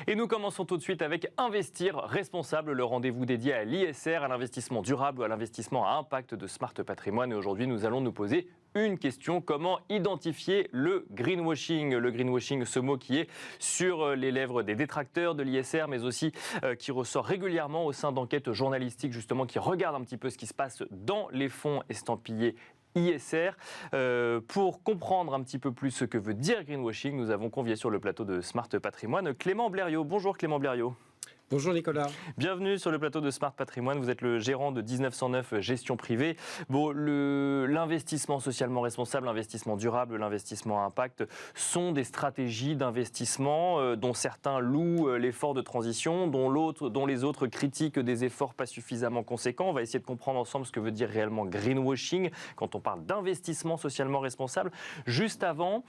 Et nous commençons tout de suite avec Investir responsable, le rendez-vous dédié à l'ISR, à l'investissement durable ou à l'investissement à impact de Smart Patrimoine. Et aujourd'hui, nous allons nous poser une question: comment identifier le greenwashing? Le greenwashing, ce mot qui est sur les lèvres des détracteurs de l'ISR, mais aussi qui ressort régulièrement au sein d'enquêtes journalistiques, justement, qui regardent un petit peu ce qui se passe dans les fonds estampillés ISR. Pour comprendre un petit peu plus ce que veut dire greenwashing, nous avons convié sur le plateau de Smart Patrimoine Clément Blériot. Bonjour Clément Blériot. Bonjour Nicolas. Bienvenue sur le plateau de Smart Patrimoine. Vous êtes le gérant de 1909 Gestion Privée. Bon, l'investissement socialement responsable, l'investissement durable, l'investissement à impact sont des stratégies d'investissement dont certains louent l'effort de transition, dont les autres critiquent des efforts pas suffisamment conséquents. On va essayer de comprendre ensemble ce que veut dire réellement greenwashing quand on parle d'investissement socialement responsable. Juste avant,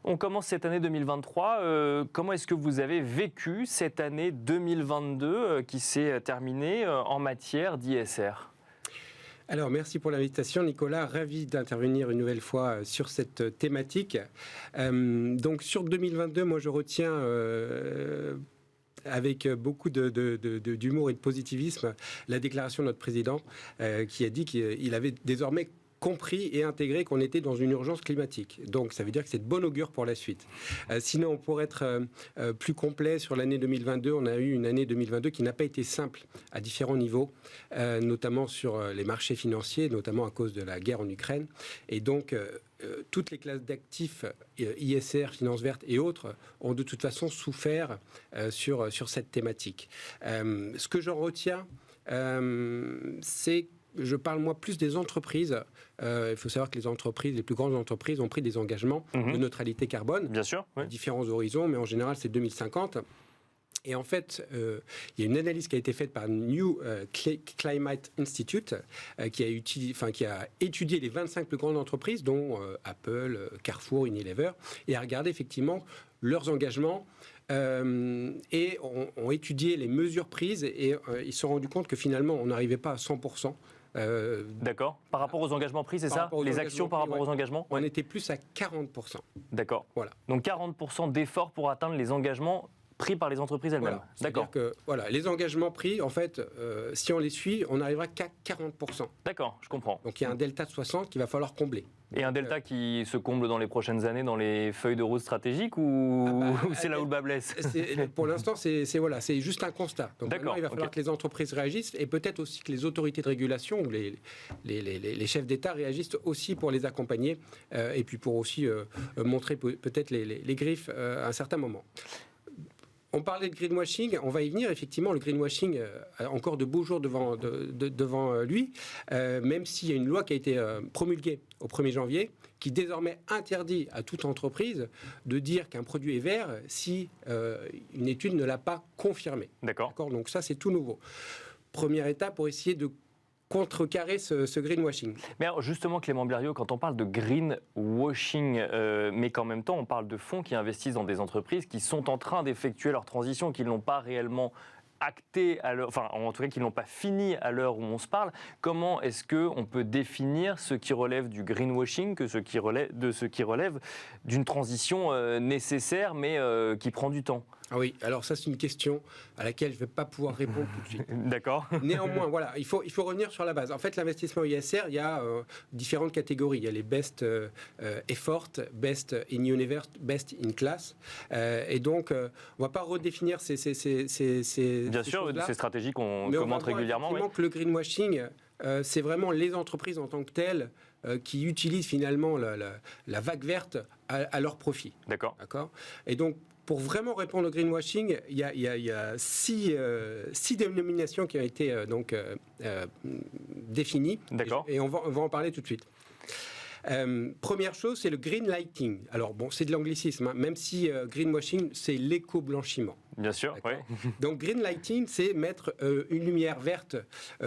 on commence cette année 2023. Comment est-ce que vous avez vécu cette année 2022 qui s'est terminée en matière d'ISR ? Alors, merci pour l'invitation, Nicolas. Ravi d'intervenir une nouvelle fois sur cette thématique. Donc, sur 2022, moi, je retiens avec beaucoup d'humour et de positivisme la déclaration de notre président qui a dit qu'il avait désormais compris et intégré qu'on était dans une urgence climatique. Donc, ça veut dire que c'est de bon augure pour la suite. Sinon, pour être plus complet sur l'année 2022, on a eu une année 2022 qui n'a pas été simple à différents niveaux, notamment sur les marchés financiers, notamment à cause de la guerre en Ukraine. Et donc, toutes les classes d'actifs, ISR, Finance Verte et autres, ont de toute façon souffert sur cette thématique. Ce que j'en retiens, c'est je parle moi plus des entreprises. Il faut savoir que les plus grandes entreprises ont pris des engagements de neutralité carbone. Bien sûr, oui. À différents horizons, mais en général c'est 2050. Et en fait, il y a une analyse qui a été faite par New Climate Institute qui a étudié les 25 plus grandes entreprises, dont Apple, Carrefour, Unilever, et a regardé effectivement leurs engagements et ont étudié les mesures prises et ils se sont rendus compte que finalement on n'arrivait pas à 100%. D'accord. Par rapport aux engagements pris, c'est ça ? Les actions par rapport aux engagements ? On était plus à 40%. D'accord. Voilà. Donc 40% d'efforts pour atteindre les engagements pris par les entreprises elles-mêmes. Voilà. D'accord. C'est-à-dire que les engagements pris, en fait, si on les suit, on n'arrivera qu'à 40%. D'accord, je comprends. Donc il y a un delta de 60 qu'il va falloir combler. Et un delta qui se comble dans les prochaines années dans les feuilles de route stratégiques ou c'est là où le bas blesse ? Pour l'instant, c'est juste un constat. Donc maintenant, il va falloir que les entreprises réagissent et peut-être aussi que les autorités de régulation ou les chefs d'État réagissent aussi pour les accompagner et puis pour aussi montrer peut-être les griffes à un certain moment. On parlait de greenwashing, on va y venir. Effectivement, le greenwashing a encore de beaux jours devant lui, même s'il y a une loi qui a été promulguée au 1er janvier, qui désormais interdit à toute entreprise de dire qu'un produit est vert si une étude ne l'a pas confirmé. D'accord. Donc ça, c'est tout nouveau. Première étape pour essayer de contrecarrer ce greenwashing. Mais alors justement, Clément Blériot, quand on parle de greenwashing, mais qu'en même temps on parle de fonds qui investissent dans des entreprises qui sont en train d'effectuer leur transition, qui ne l'ont pas réellement acté, enfin en tout cas qui ne l'ont pas fini à l'heure où on se parle, comment est-ce qu'on peut définir ce qui relève du greenwashing de ce qui relève d'une transition nécessaire mais qui prend du temps ? Ah oui, alors ça c'est une question à laquelle je ne vais pas pouvoir répondre tout de suite. D'accord. Néanmoins, voilà, il faut revenir sur la base. En fait, l'investissement ISR, il y a différentes catégories. Il y a les best effort, best in universe, best in class. Et donc, on ne va pas redéfinir ces Bien sûr, ces stratégies qu'on commente régulièrement. Mais que le greenwashing, c'est vraiment les entreprises en tant que telles qui utilisent finalement la vague verte à leur profit. D'accord. Et donc, pour vraiment répondre au greenwashing, il y a six dénominations qui ont été définies. D'accord. Et on va en parler tout de suite. Première chose, c'est le green lighting. Alors bon, c'est de l'anglicisme, hein, même si greenwashing, c'est l'éco-blanchiment. Bien sûr, oui. Donc green lighting, c'est mettre une lumière verte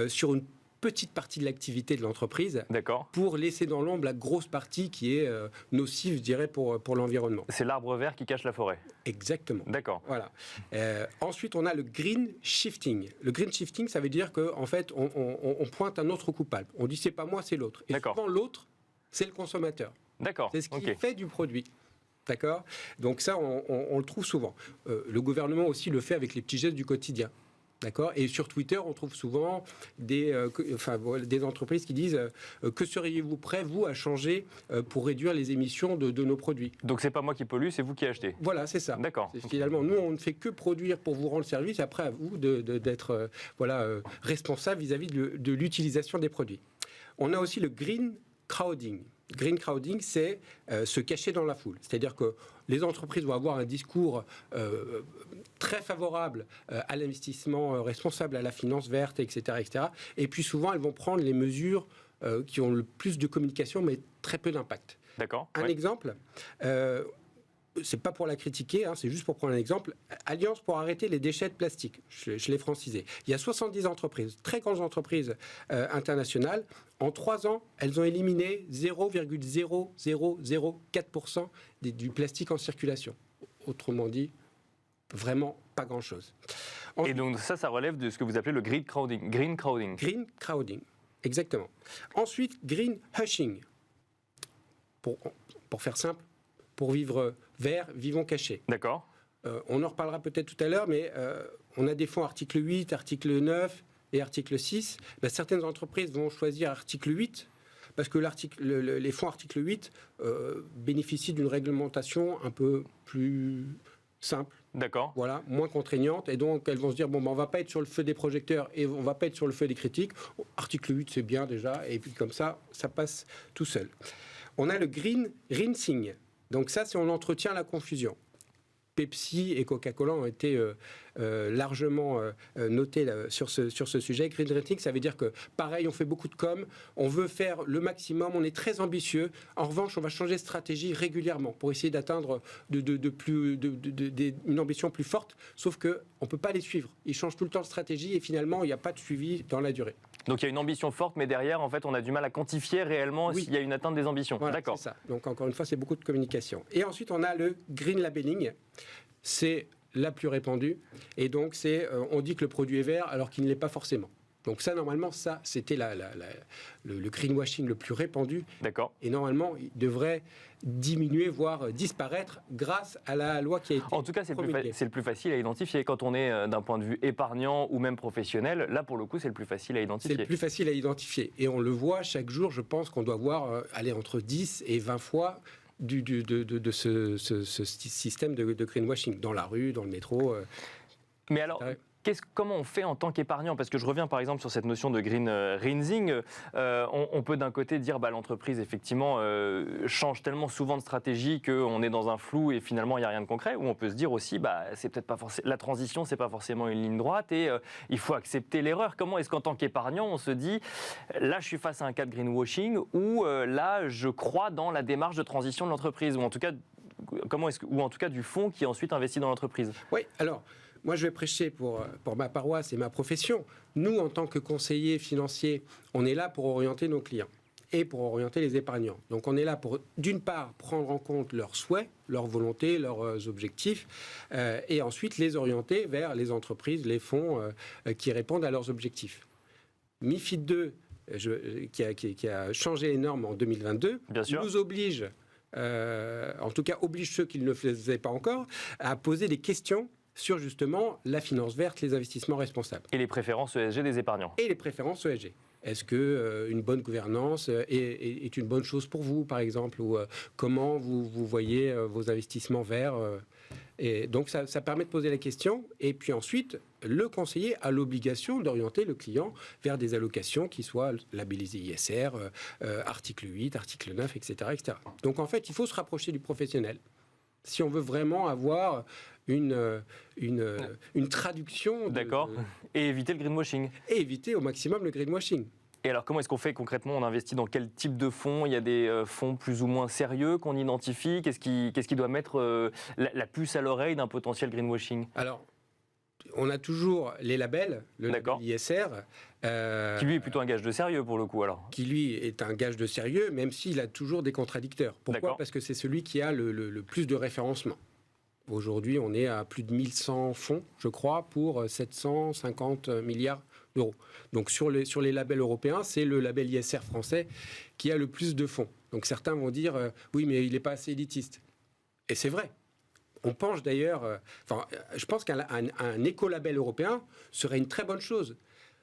sur une petite partie de l'activité de l'entreprise pour laisser dans l'ombre la grosse partie qui est nocive, je dirais, pour l'environnement. C'est l'arbre vert qui cache la forêt. Exactement. D'accord. Voilà. Ensuite, on a le green shifting. Le green shifting, ça veut dire qu'en fait, on pointe un autre coupable. On dit c'est pas moi, c'est l'autre. Et souvent, l'autre, c'est le consommateur. D'accord. C'est ce qui fait du produit. D'accord ? Donc ça, on le trouve souvent. Le gouvernement aussi le fait avec les petits gestes du quotidien. D'accord ? Et sur Twitter, on trouve souvent des entreprises qui disent que seriez-vous prêt, vous, à changer pour réduire les émissions de nos produits ? Donc c'est pas moi qui pollue, c'est vous qui achetez. Voilà, c'est ça. D'accord. Finalement, nous, on ne fait que produire pour vous rendre service. Après, à vous d'être responsable vis-à-vis de l'utilisation des produits. On a aussi le green crowding. Green crowding, c'est se cacher dans la foule. C'est-à-dire que les entreprises vont avoir un discours très favorable à l'investissement responsable, à la finance verte, etc., etc. Et puis souvent, elles vont prendre les mesures qui ont le plus de communication, mais très peu d'impact. D'accord. Un exemple, c'est pas pour la critiquer, c'est juste pour prendre un exemple. Alliance pour arrêter les déchets de plastique. Je l'ai francisé. Il y a 70 entreprises, très grandes entreprises internationales. En 3 ans, elles ont éliminé 0,0004% du plastique en circulation. Autrement dit, vraiment pas grand-chose. Et donc ça relève de ce que vous appelez le green crowding. Green crowding. Green crowding, exactement. Ensuite, green hushing. Pour faire simple, pour vivre vert, vivons cachés. D'accord. On en reparlera peut-être tout à l'heure, mais on a des fonds article 8, article 9 et article 6. Certaines entreprises vont choisir article 8 parce que les fonds article 8 bénéficient d'une réglementation un peu plus simple. D'accord. Voilà, moins contraignante. Et donc, elles vont se dire, on ne va pas être sur le feu des projecteurs et on ne va pas être sur le feu des critiques. Article 8, c'est bien déjà. Et puis comme ça passe tout seul. On a le green rinsing. Donc ça, c'est on entretient la confusion. Pepsi et Coca-Cola ont été largement notés sur ce sujet. Green rinsing, ça veut dire que, pareil, on fait beaucoup de com, on veut faire le maximum, on est très ambitieux. En revanche, on va changer de stratégie régulièrement pour essayer d'atteindre une ambition plus forte, sauf qu'on ne peut pas les suivre. Ils changent tout le temps de stratégie et finalement, il n'y a pas de suivi dans la durée. Donc il y a une ambition forte, mais derrière, en fait, on a du mal à quantifier réellement s'il y a une atteinte des ambitions. Voilà, d'accord. C'est ça. Donc encore une fois, c'est beaucoup de communication. Et ensuite, on a le green labeling. C'est la plus répandue. Et donc, on dit que le produit est vert alors qu'il ne l'est pas forcément. Donc ça, normalement, c'était le greenwashing le plus répandu. D'accord. Et normalement, il devrait diminuer, voire disparaître grâce à la loi qui a été En tout cas, c'est promulguée. le plus facile à identifier. Quand on est d'un point de vue épargnant ou même professionnel, là, pour le coup, c'est le plus facile à identifier. C'est le plus facile à identifier. Et on le voit chaque jour, je pense qu'on doit voir aller entre 10 et 20 fois de ce système de greenwashing dans la rue, dans le métro. Mais alors, comment on fait en tant qu'épargnant ? Parce que je reviens par exemple sur cette notion de green rinsing. On peut d'un côté dire l'entreprise effectivement change tellement souvent de stratégie qu'on est dans un flou et finalement il n'y a rien de concret. Ou on peut se dire aussi c'est peut-être pas forcément la transition, c'est pas forcément une ligne droite et il faut accepter l'erreur. Comment est-ce qu'en tant qu'épargnant on se dit là je suis face à un cas de greenwashing ou là je crois dans la démarche de transition de l'entreprise ou en tout cas du fonds qui ensuite investit dans l'entreprise. Oui, alors. Moi, je vais prêcher pour ma paroisse et ma profession. Nous, en tant que conseillers financiers, on est là pour orienter nos clients et pour orienter les épargnants. Donc, on est là pour, d'une part, prendre en compte leurs souhaits, leurs volontés, leurs objectifs, et ensuite les orienter vers les entreprises, les fonds qui répondent à leurs objectifs. MiFID 2, qui a changé les normes en 2022, nous oblige, en tout cas oblige ceux qui ne le faisaient pas encore, à poser des questions sur justement la finance verte, les investissements responsables. Et les préférences ESG des épargnants. Et les préférences ESG. Est-ce qu'une bonne gouvernance est une bonne chose pour vous, par exemple, ou comment vous voyez vos investissements verts et donc ça permet de poser la question, et puis ensuite, le conseiller a l'obligation d'orienter le client vers des allocations qui soient labellisées ISR, article 8, article 9, etc., etc. Donc en fait, il faut se rapprocher du professionnel. Si on veut vraiment avoir une traduction. D'accord. Et éviter le greenwashing. Et éviter au maximum le greenwashing. Et alors, comment est-ce qu'on fait concrètement ? On investit dans quel type de fonds ? Il y a des fonds plus ou moins sérieux qu'on identifie ? Qu'est-ce qui doit mettre la puce à l'oreille d'un potentiel greenwashing ? Alors, on a toujours les labels, le label ISR. Qui lui est plutôt un gage de sérieux pour le coup alors. Qui lui est un gage de sérieux, même s'il a toujours des contradicteurs. Pourquoi ? Parce que c'est celui qui a le plus de référencement. Aujourd'hui, on est à plus de 1100 fonds, je crois, pour 750 milliards d'euros. Donc sur les labels européens, c'est le label ISR français qui a le plus de fonds. Donc certains vont dire, oui, mais il n'est pas assez élitiste. Et c'est vrai. On penche d'ailleurs... je pense qu'un écolabel européen serait une très bonne chose.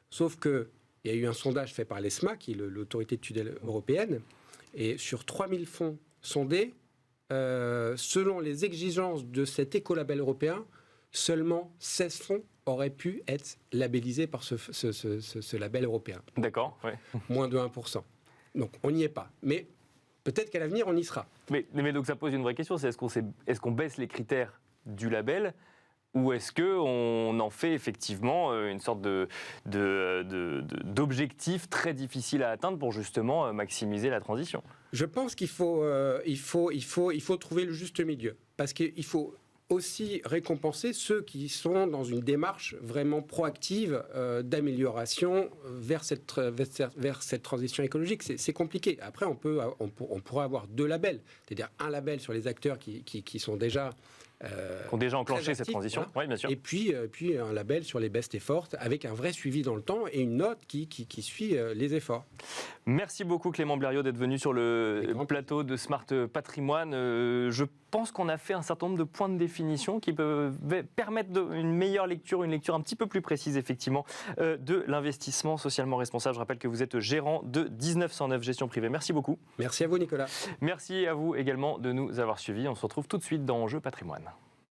Sauf qu'il y a eu un sondage fait par l'ESMA, qui est l'autorité de tutelle européenne, et sur 3000 fonds sondés, selon les exigences de cet écolabel européen, seulement 16 fonds auraient pu être labellisés par ce label européen. D'accord, ouais. Moins de 1%. Donc on n'y est pas. Mais peut-être qu'à l'avenir, on y sera. Mais donc ça pose une vraie question, c'est est-ce qu'on baisse les critères du label ou est-ce qu'on en fait effectivement une sorte d'objectif très difficile à atteindre pour justement maximiser la transition? Je pense qu'il faut trouver le juste milieu. Parce qu'il faut aussi récompenser ceux qui sont dans une démarche vraiment proactive d'amélioration vers cette transition écologique. C'est compliqué. Après, on pourra avoir 2 labels, c'est-à-dire un label sur les acteurs qui sont déjà... qui ont déjà enclenché cette transition, voilà. Oui, bien sûr. Et puis un label sur les best efforts avec un vrai suivi dans le temps et une note qui suit les efforts. Merci beaucoup Clément Blériot d'être venu sur le plateau de Smart Patrimoine. Je pense qu'on a fait un certain nombre de points de définition qui peuvent permettre une meilleure lecture, une lecture un petit peu plus précise effectivement de l'investissement socialement responsable. Je rappelle que vous êtes gérant de 1909 Gestion Privée. Merci beaucoup. Merci à vous Nicolas. Merci à vous également de nous avoir suivis. On se retrouve tout de suite dans Enjeu Patrimoine.